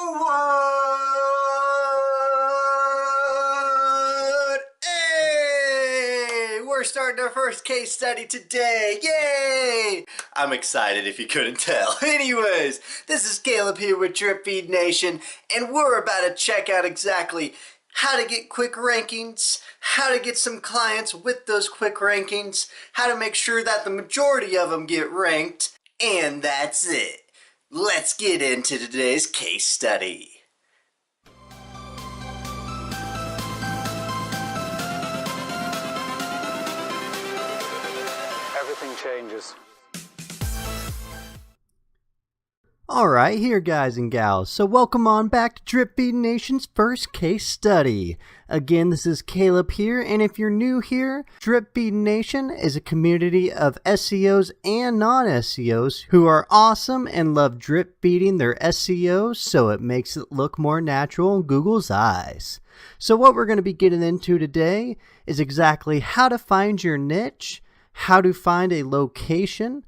What? Hey! We're starting our first case study today. Yay! I'm excited if you couldn't tell. Anyways, this is Caleb here with Drip Feed Nation, and we're about to check out exactly how to get quick rankings, how to get some clients with those quick rankings, how to make sure that the majority of them get ranked, and that's it. Let's get into today's case study. Everything changes. Alright, here guys and gals, so welcome on back to Drip Feed Nation's first case study. Again, this is Caleb here, and if you're new here, Drip Feed Nation is a community of SEOs and non-SEOs who are awesome and love drip feeding their SEOs so it makes it look more natural in Google's eyes. So what we're going to be getting into today is exactly how to find your niche, how to find a location,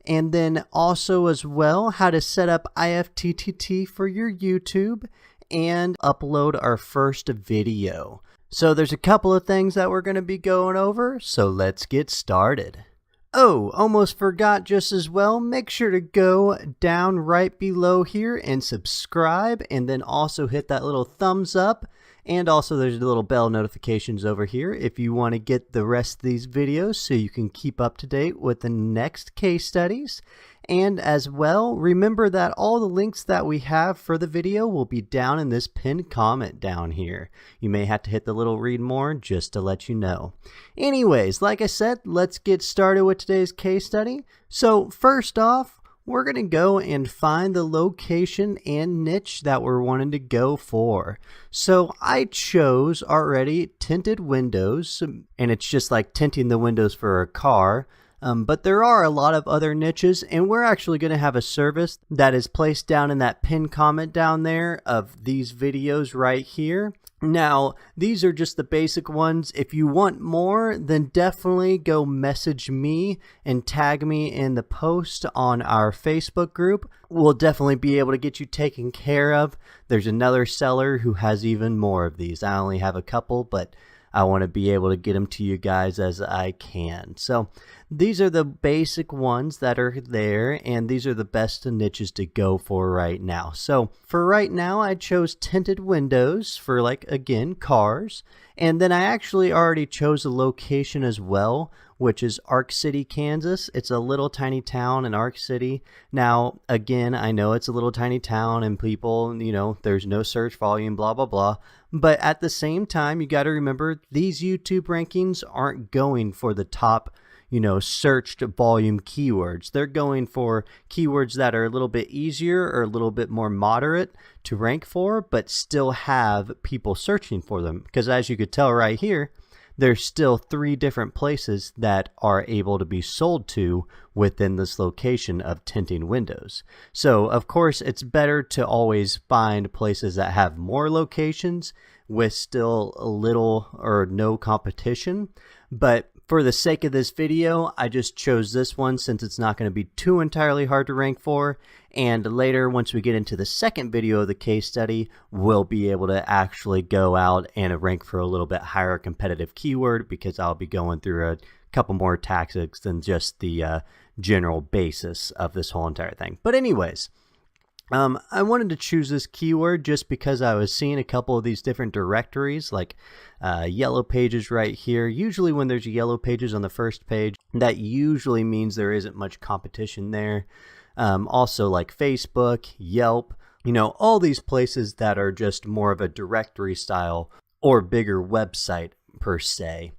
and then also as well how to set up IFTTT for your YouTube and upload our first video. So there's a couple of things that we're going to be going over, so let's get started. Oh, almost forgot just as well, make sure to go down right below here and subscribe, and then also hit that little thumbs up. And also there's little bell notifications over here if you want to get the rest of these videos so you can keep up to date with the next case studies. And as well, remember that all the links that we have for the video will be down in this pinned comment down here. You may have to hit the little read more just to let you know. Anyways, like I said, let's get started with today's case study. So first off, we're going to go and find the location and niche that we're wanting to go for. So I chose already tinted windows, and it's just like tinting the windows for a car. But there are a lot of other niches, and we're actually going to have a service that is placed down in that pinned comment down there of these videos right here. Now, these are just the basic ones. If you want more, then definitely go message me and tag me in the post on our Facebook group. We'll definitely be able to get you taken care of. There's another seller who has even more of these. I only have a couple, but I want to be able to get them to you guys as I can. So these are the basic ones that are there, and these are the best niches to go for right now. So for right now, I chose tinted windows for, like, again, cars. And then I actually already chose a location as well, which is Ark City, Kansas. It's a little tiny town in Ark City. Now, again, I know it's a little tiny town and people, you know, there's no search volume, blah, blah, blah. But at the same time, you got to remember these YouTube rankings aren't going for the top, you know, searched volume keywords. They're going for keywords that are a little bit easier or a little bit more moderate to rank for, but still have people searching for them. Because as you could tell right here, there's still 3 different places that are able to be sold to within this location of tinting windows. So of course it's better to always find places that have more locations with still a little or no competition. But for the sake of this video, I just chose this one since it's not going to be too entirely hard to rank for. And later, once we get into the second video of the case study, we'll be able to actually go out and rank for a little bit higher competitive keyword, because I'll be going through a couple more tactics than just the general basis of this whole entire thing. But anyways, I wanted to choose this keyword just because I was seeing a couple of these different directories, like yellow pages right here. Usually when there's yellow pages on the first page, that usually means there isn't much competition there. Also like Facebook, Yelp, you know, all these places that are just more of a directory style or bigger website per se.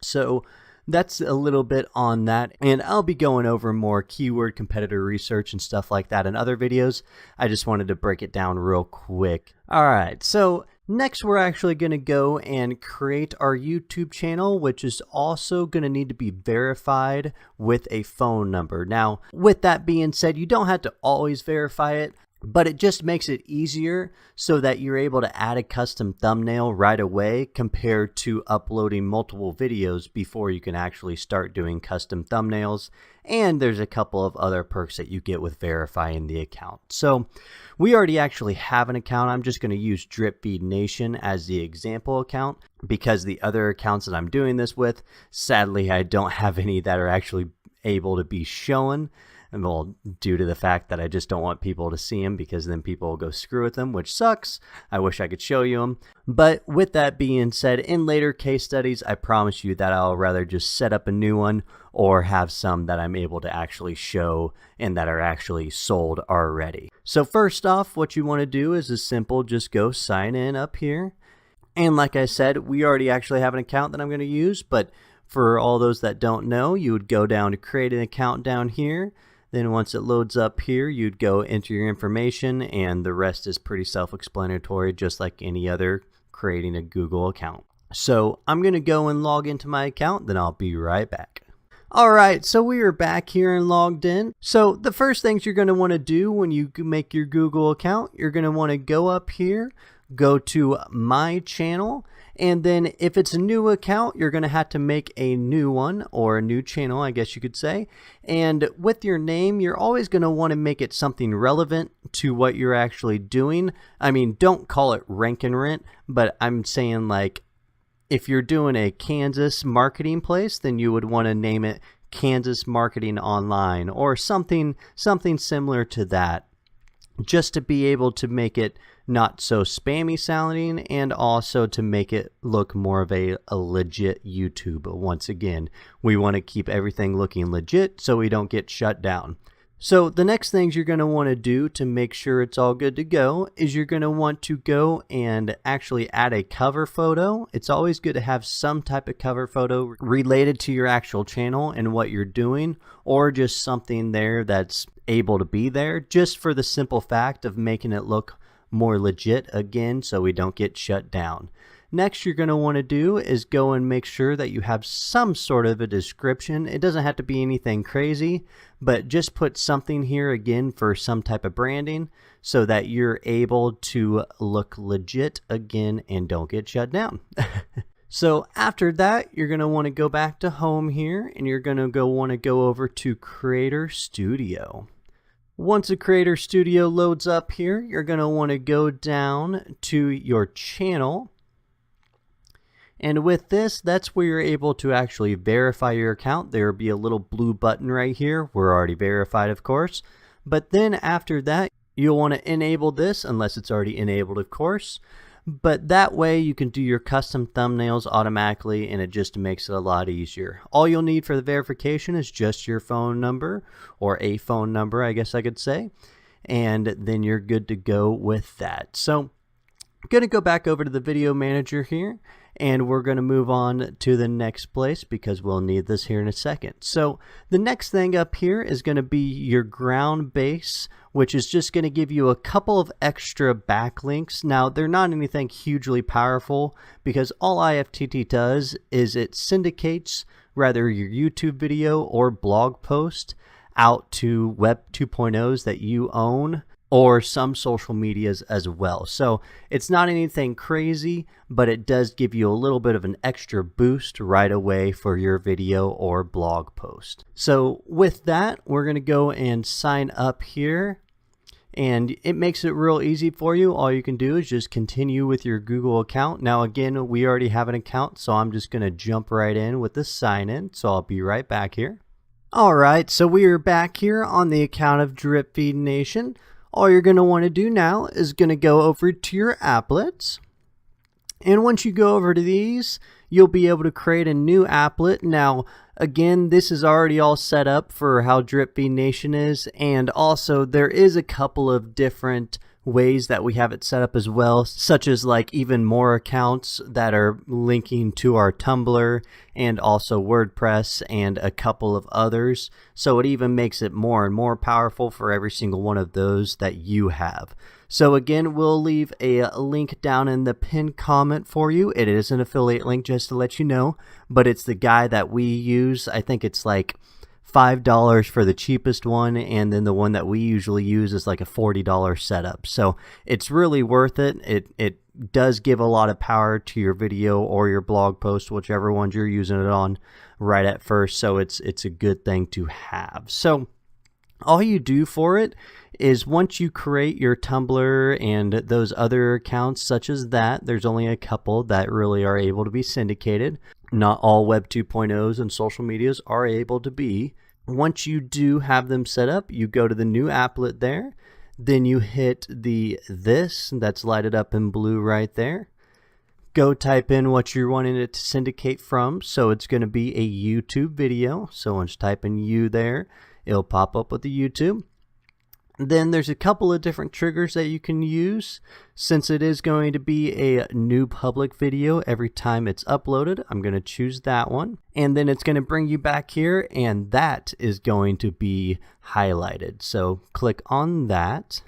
So that's a little bit on that, and I'll be going over more keyword competitor research and stuff like that in other videos. I just wanted to break it down real quick. Alright, so next we're actually going to go and create our YouTube channel, which is also going to need to be verified with a phone number. Now, with that being said, you don't have to always verify it. but it just makes it easier so that you're able to add a custom thumbnail right away compared to uploading multiple videos before you can actually start doing custom thumbnails. And there's a couple of other perks that you get with verifying the account. So we already actually have an account. I'm just going to use Drip Feed Nation as the example account because the other accounts that I'm doing this with, sadly, I don't have any that are actually able to be shown. And well, due to the fact that I just don't want people to see them because then people will go screw with them, which sucks. I wish I could show you them. But with that being said, in later case studies, I promise you that I'll rather just set up a new one or have some that I'm able to actually show and that are actually sold already. So first off, what you want to do is simple, just go sign in up here. And like I said, we already actually have an account that I'm going to use, but for all those that don't know, you would go down to create an account down here. Then once it loads up here, you'd go enter your information, and the rest is pretty self-explanatory, just like any other creating a Google account. So I'm going to go and log into my account, then I'll be right back. Alright, so we are back here and logged in. So the first things you're going to want to do when you make your Google account, you're going to want to go up here, go to My Channel, and then if it's a new account, you're going to have to make a new one, or a new channel, I guess you could say. And with your name, you're always going to want to make it something relevant to what you're actually doing. I mean, don't call it Rank and Rent, but I'm saying like, if you're doing a Kansas marketing place, then you would want to name it Kansas Marketing Online, or something similar to that, just to be able to make it not so spammy sounding and also to make it look more of a legit YouTube. But once again, we want to keep everything looking legit so we don't get shut down. So the next things you're going to want to do to make sure it's all good to go is you're going to want to go and actually add a cover photo. It's always good to have some type of cover photo related to your actual channel and what you're doing, or just something there that's able to be there, just for the simple fact of making it look more legit again so we don't get shut down. Next you're going to want to do is go and make sure that you have some sort of a description. It doesn't have to be anything crazy, but just put something here again for some type of branding so that you're able to look legit again and don't get shut down. So after that, you're going to want to go back to home here, and you're going to want to go over to Creator Studio. Once the Creator Studio loads up here, you're going to want to go down to your channel. And with this, that's where you're able to actually verify your account. There will be a little blue button right here. We're already verified, of course. But then after that, you'll want to enable this, unless it's already enabled, of course. But that way you can do your custom thumbnails automatically, and it just makes it a lot easier. All you'll need for the verification is just your phone number, or a phone number, I guess I could say. And then you're good to go with that. So I'm going to go back over to the video manager here, and we're going to move on to the next place because we'll need this here in a second. So the next thing up here is going to be your ground base, which is just going to give you a couple of extra backlinks. Now, they're not anything hugely powerful because all IFTT does is it syndicates rather your YouTube video or blog post out to Web 2.0s that you own, or some social medias as well. So it's not anything crazy, but it does give you a little bit of an extra boost right away for your video or blog post. So with that, we're going to go and sign up here, and it makes it real easy for you. All you can do is just continue with your Google account. Now again, we already have an account, so I'm just going to jump right in with the sign in. So I'll be right back here. Alright, so we are back here on the account of Drip Feed Nation. All you're going to want to do now is going to go over to your applets. And once you go over to these, you'll be able to create a new applet. Now, again, this is already all set up for how Drip Feed Nation is. And also, there is a couple of different ways that we have it set up as well, such as like even more accounts that are linking to our Tumblr and also WordPress and a couple of others. So it even makes it more and more powerful for every single one of those that you have. So again, we'll leave a link down in the pinned comment for you. It is an affiliate link, just to let you know, but it's the guy that we use. I think it's like $5 for the cheapest one, and then the one that we usually use is like a $40 setup. So it's really worth it. It does give a lot of power to your video or your blog post, whichever ones you're using it on right at first. So it's a good thing to have. So all you do for it is once you create your Tumblr and those other accounts such as that, there's only a couple that really are able to be syndicated. Not all Web 2.0s and social medias are able to be. Once you do have them set up, you go to the new applet there. Then you hit this that's lighted up in blue right there. Go type in what you're wanting it to syndicate from. So it's going to be a YouTube video. So once you type in U there, it'll pop up with the YouTube. Then there's a couple of different triggers that you can use. Since it is going to be a new public video every time it's uploaded, I'm going to choose that one. And then it's going to bring you back here, and that is going to be highlighted. So click on that.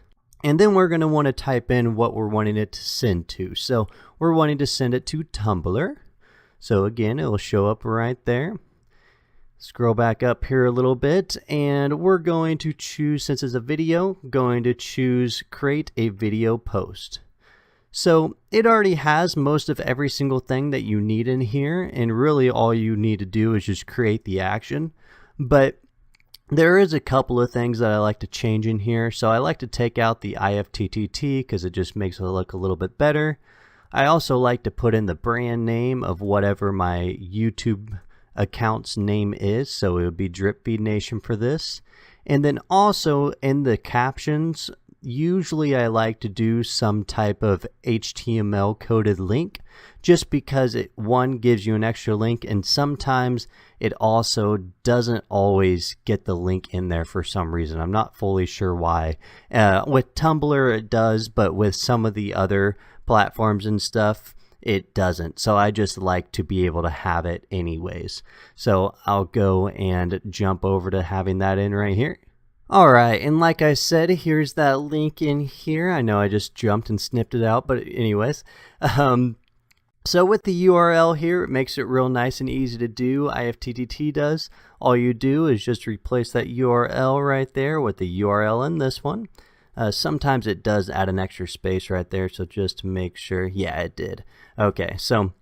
And then we're going to want to type in what we're wanting it to send to. So we're wanting to send it to Tumblr. So again, it will show up right there. Scroll back up here a little bit, and we're going to choose, since it's a video, going to choose create a video post. So it already has most of every single thing that you need in here, and really all you need to do is just create the action. But there is a couple of things that I like to change in here. So I like to take out the IFTTT because it just makes it look a little bit better. I also like to put in the brand name of whatever my YouTube account's name is, so it would be Drip Feed Nation for this. And then also in the captions, usually I like to do some type of HTML coded link, just because it, one, gives you an extra link, and sometimes it also doesn't always get the link in there for some reason. I'm not fully sure why. With Tumblr it does, but with some of the other platforms and stuff, it doesn't. So I just like to be able to have it anyways. So I'll go and jump over to having that in right here. Alright, and like I said, here's that link in here. I know I just jumped and snipped it out, but anyways. So with the URL here, it makes it real nice and easy to do. IFTTT does. All you do is just replace that URL right there with the URL in this one. Sometimes it does add an extra space right there, so just to make sure. Yeah, it did. Okay, so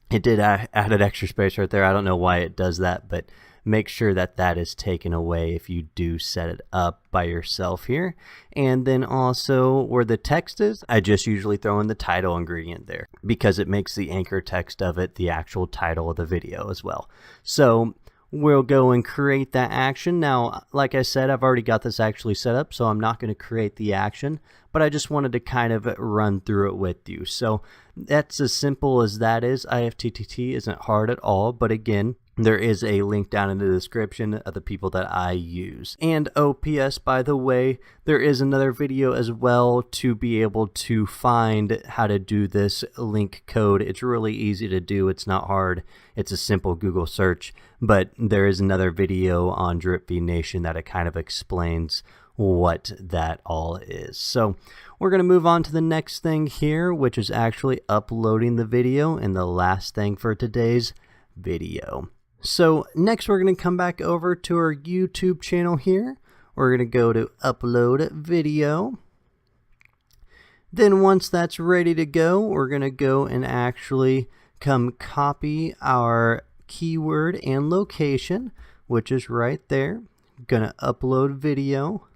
it did add an extra space right there. I don't know why it does that, but make sure that that is taken away if you do set it up by yourself here. And then also where the text is, I just usually throw in the title ingredient there because it makes the anchor text of it the actual title of the video as well. So we'll go and create that action. Now, like I said, I've already got this actually set up, so I'm not going to create the action, but I just wanted to kind of run through it with you. So that's as simple as that is. IFTTT isn't hard at all, but again, there is a link down in the description of the people that I use. And OPS, by the way, there is another video as well to be able to find how to do this link code. It's really easy to do. It's not hard. It's a simple Google search. But there is another video on Drip Feed Nation that it kind of explains what that all is. So we're going to move on to the next thing here, which is actually uploading the video, and the last thing for today's video. So next we're going to come back over to our YouTube channel here. We're going to go to upload video. Then once that's ready to go, we're going to go and actually come copy our keyword and location, which is right there. Going to upload video.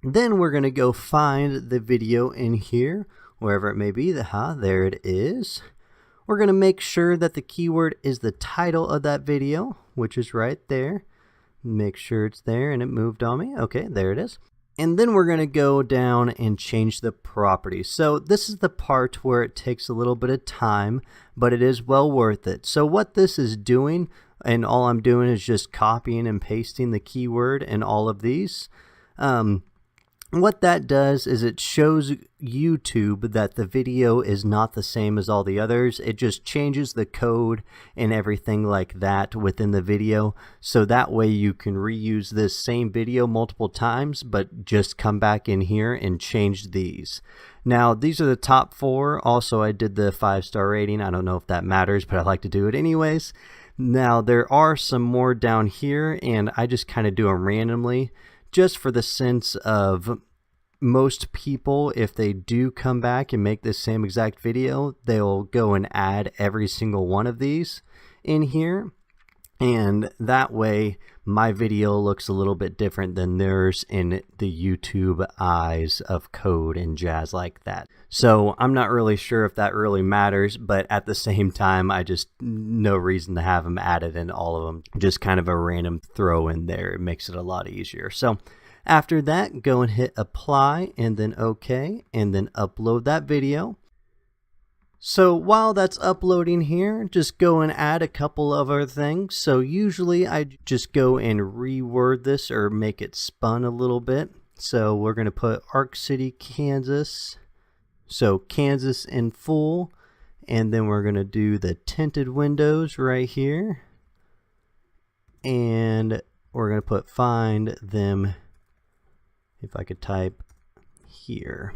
Then we're going to go find the video in here, wherever it may be. There it is. We're going to make sure that the keyword is the title of that video, which is right there. Make sure it's there, and it moved on me. Okay, there it is. And then we're going to go down and change the properties. So this is the part where it takes a little bit of time, but it is well worth it. So what this is doing, and all I'm doing is just copying and pasting the keyword in all of these. What that does is it shows YouTube that the video is not the same as all the others. It just changes the code and everything like that within the video. So that way you can reuse this same video multiple times, but just come back in here and change these. Now, these are the top 4. Also, I did the 5-star rating. I don't know if that matters, but I like to do it anyways. Now there are some more down here, and I just kind of do them randomly just for the sense of most people, if they do come back and make this same exact video, they'll go and add every single one of these in here. And that way my video looks a little bit different than theirs in the YouTube eyes of code and jazz like that. So I'm not really sure if that really matters, but at the same time, I just no reason to have them added in all of them. Just kind of a random throw in there. It makes it a lot easier. So after that, go and hit apply and then OK, and then upload that video. So while that's uploading here, just go and add a couple of other things. So usually I just go and reword this or make it spun a little bit. So we're going to put Ark City, Kansas. So Kansas in full. And then we're going to do the tinted windows right here. And we're going to put find them, if I could type here.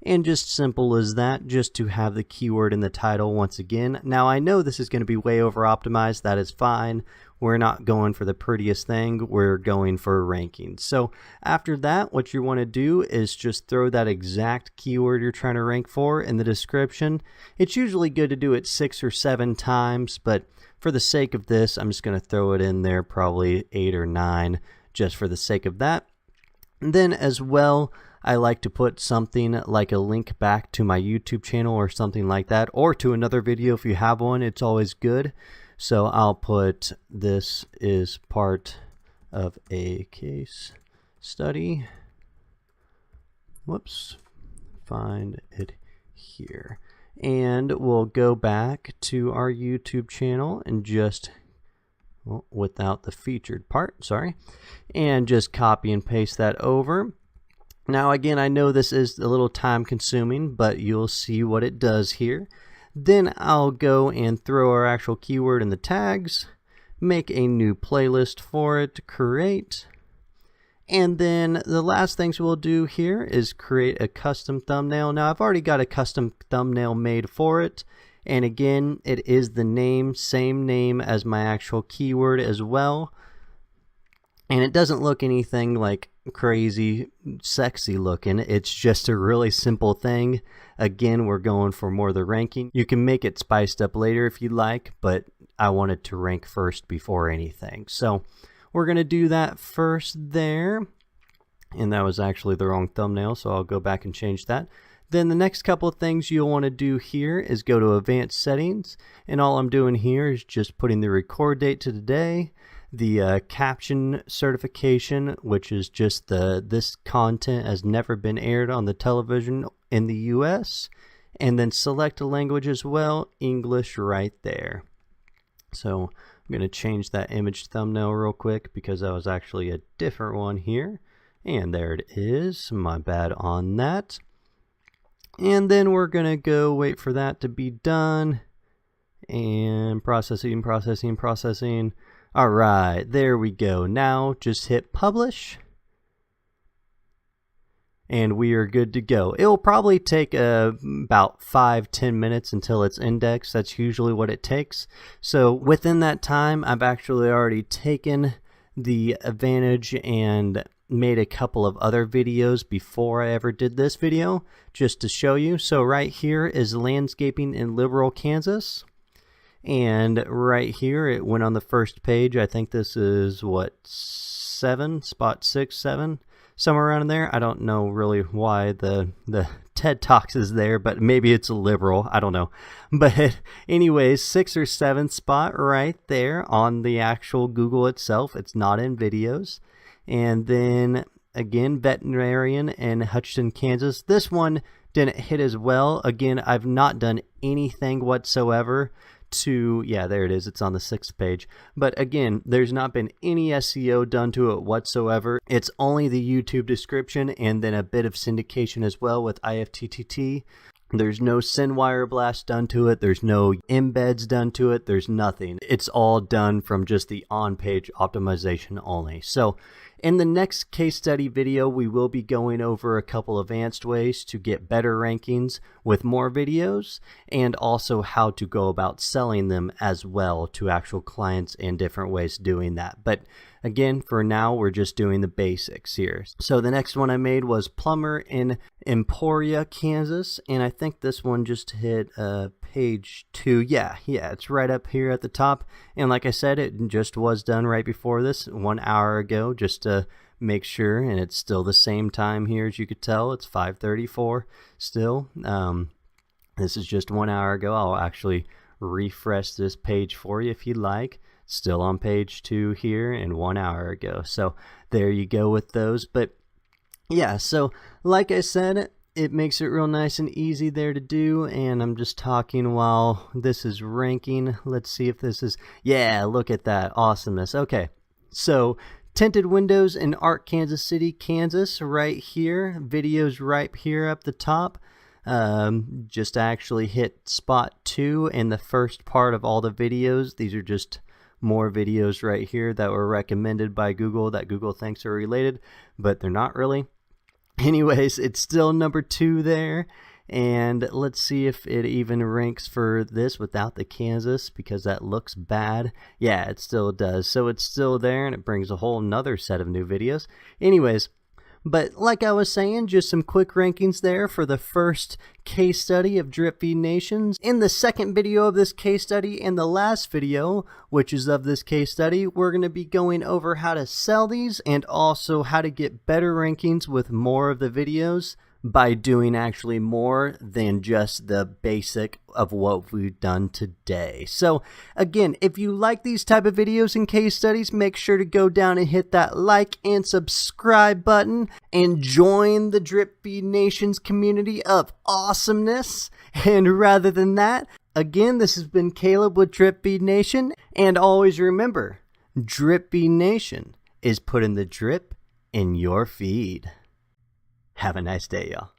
And just simple as that, just to have the keyword in the title once again. Now I know this is going to be way over optimized. That is fine. We're not going for the prettiest thing. We're going for ranking. So after that, what you want to do is just throw that exact keyword you're trying to rank for in the description. It's usually good to do it 6 or 7 times, but for the sake of this, I'm just going to throw it in there probably 8 or 9 just for the sake of that. And then as well, I like to put something like a link back to my YouTube channel or something like that, or to another video if you have one. It's always good. So I'll put this is part of a case study. Whoops. Find it here. And we'll go back to our YouTube channel and just, well, without the featured part, sorry, and just copy and paste that over. Now again, I know this is a little time consuming, but you'll see what it does here. Then I'll go and throw our actual keyword in the tags, make a new playlist for it to create. And then the last things we'll do here is create a custom thumbnail. Now I've already got a custom thumbnail made for it. And again, it is the name, same name as my actual keyword as well. And it doesn't look anything like crazy sexy looking. It's just a really simple thing. Again, we're going for more of the ranking. You can make it spiced up later if you like, but I wanted to rank first before anything. So we're going to do that first there. And that was actually the wrong thumbnail, so I'll go back and change that. Then the next couple of things you'll want to do here is go to advanced settings. And all I'm doing here is just putting the record date to today. The caption certification, which is just this content has never been aired on the television in the US, and then select a language as well, English right there. So I'm going to change that image thumbnail real quick because that was actually a different one here, and there it is. My bad on that. And then we're going to go wait for that to be done, and processing. All right, there we go. Now just hit publish and we are good to go. It will probably take about 5-10 minutes until it's indexed. That's usually what it takes. So within that time, I've actually already taken the advantage and made a couple of other videos before I ever did this video just to show you. So right here is landscaping in Liberal, Kansas. And right here, it went on the first page. I think this is, what, 7, spot 6, 7, somewhere around in there. I don't know really why the TED Talks is there, but maybe it's a Liberal. I don't know. But anyways, 6 or 7 spot right there on the actual Google itself. It's not in videos. And then, again, veterinarian in Hutchinson, Kansas. This one didn't hit as well. Again, I've not done anything whatsoever to, yeah, there it is. It's on the 6th page. But again, there's not been any SEO done to it whatsoever. It's only the YouTube description and then a bit of syndication as well with IFTTT. There's no SendWire blast done to it. There's no embeds done to it. There's nothing. It's all done from just the on-page optimization only. So In the next case study video, we will be going over a couple advanced ways to get better rankings with more videos, and also how to go about selling them as well to actual clients and different ways of doing that. But again, for now, we're just doing the basics here. So the next one I made was plumber in Emporia, Kansas, and I think this one just hit page 2. Yeah, it's right up here at the top. And like I said, it just was done right before this, 1 hour ago, just to make sure. And it's still the same time here, as you could tell. It's 5:34 still. This is just 1 hour ago. I'll actually refresh this page for you if you'd like. Still on page 2 here and 1 hour ago. So there you go with those. But yeah, so like I said, it makes it real nice and easy there to do, and I'm just talking while this is ranking. Let's see if this is, yeah, look at that awesomeness. Okay, so tinted windows in Ark, Kansas City, Kansas, right here. Videos right here up the top. Just actually hit spot 2 in the first part of all the videos. These are just more videos right here that were recommended by Google that Google thinks are related, but they're not really. Anyways, it's still number 2 there, and let's see if it even ranks for this without the Kansas, because that looks bad. Yeah, it still does. So it's still there, and it brings a whole nother set of new videos. Anyways, but like I was saying, just some quick rankings there for the first case study of Drip Feed Nations. In the second video of this case study and the last video, which is of this case study, we're going to be going over how to sell these and also how to get better rankings with more of the videos by doing actually more than just the basic of what we've done today. So again, if you like these type of videos and case studies, make sure to go down and hit that like and subscribe button and join the Drip Feed Nations community of awesomeness. And rather than that, again, this has been Caleb with Drip Feed Nation, and always remember, Drip Feed Nation is putting the drip in your feed. Have a nice day, y'all.